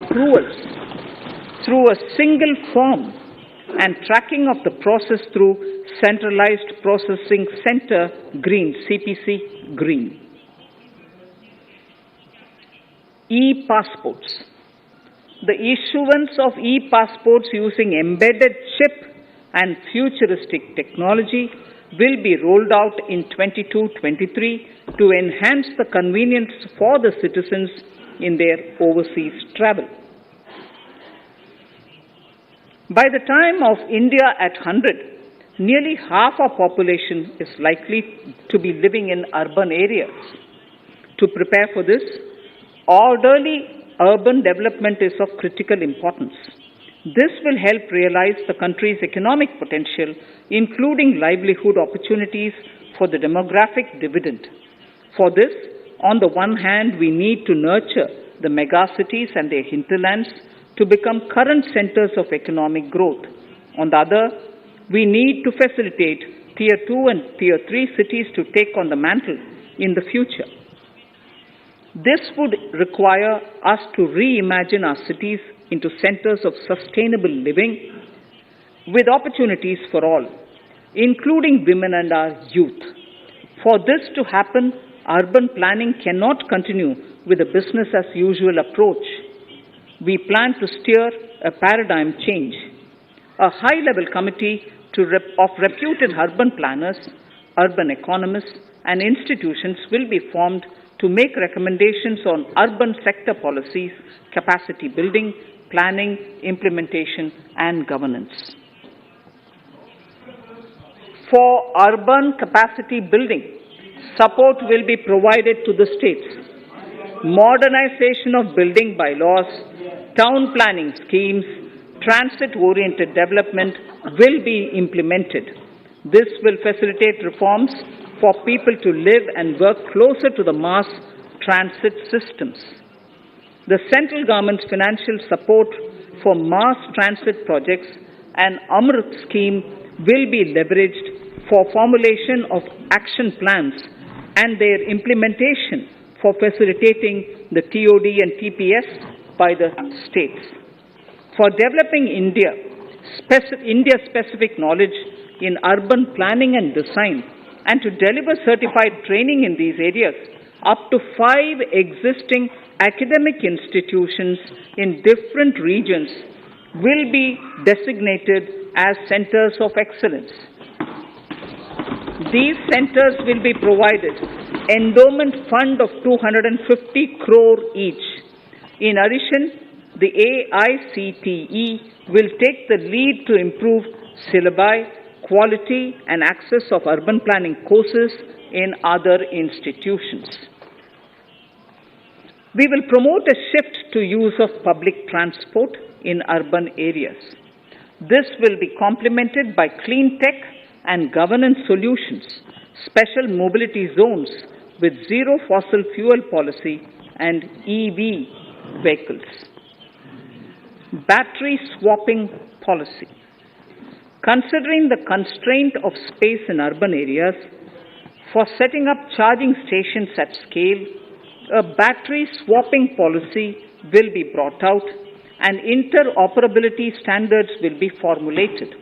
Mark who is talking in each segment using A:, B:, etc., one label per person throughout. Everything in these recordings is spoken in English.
A: approvals through a single form and tracking of the process through Centralized Processing Center Green, CPC Green. E-passports. The issuance of e-passports using embedded chip and futuristic technology will be rolled out in 22-23 to enhance the convenience for the citizens in their overseas travel. By the time of India at 100, nearly half our population is likely to be living in urban areas. To prepare for this, orderly urban development is of critical importance. This will help realize the country's economic potential, including livelihood opportunities for the demographic dividend. For this, on the one hand, we need to nurture the megacities and their hinterlands to become current centers of economic growth. On the other, we need to facilitate Tier 2 and Tier 3 cities to take on the mantle in the future. This would require us to reimagine our cities into centers of sustainable living with opportunities for all, including women and our youth. For this to happen, urban planning cannot continue with a business-as-usual approach. We plan to steer a paradigm change. A high-level committee of reputed urban planners, urban economists, and institutions will be formed to make recommendations on urban sector policies, capacity building, planning, implementation, and governance. For urban capacity building, support will be provided to the states. Modernization of building bylaws, town planning schemes, transit-oriented development will be implemented. This will facilitate reforms for people to live and work closer to the mass transit systems. The central government's financial support for mass transit projects and Amrit scheme will be leveraged for formulation of action plans and their implementation for facilitating the TOD and TPS by the states. For developing India-specific knowledge in urban planning and design, and to deliver certified training in these areas, up to 5 existing academic institutions in different regions will be designated as centers of excellence. These centers will be provided endowment fund of 250 crore each. In addition, the AICTE will take the lead to improve syllabi, quality and access of urban planning courses in other institutions. We will promote a shift to use of public transport in urban areas. This will be complemented by clean tech and governance solutions, special mobility zones with zero fossil fuel policy and EV vehicles. Battery swapping policy. Considering the constraint of space in urban areas, for setting up charging stations at scale, a battery swapping policy will be brought out and interoperability standards will be formulated.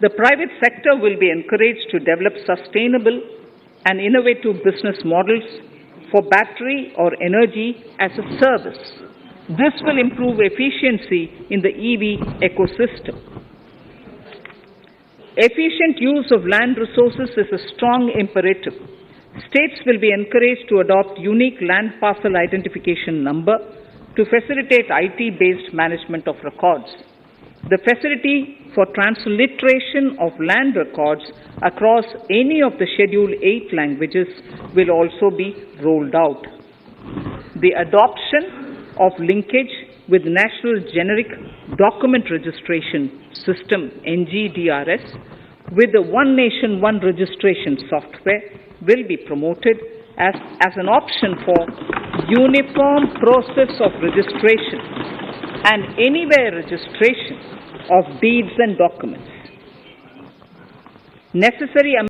A: The private sector will be encouraged to develop sustainable and innovative business models for battery or energy as a service. This will improve efficiency in the EV ecosystem. Efficient use of land resources is a strong imperative. States will be encouraged to adopt unique land parcel identification number to facilitate IT-based management of records. The facility for transliteration of land records across any of the Schedule 8 languages will also be rolled out. The adoption of linkage with National Generic Document Registration System, NGDRS, with the One Nation, One Registration software will be promoted as an option for uniform process of registration and anywhere registration of deeds and documents. Necessary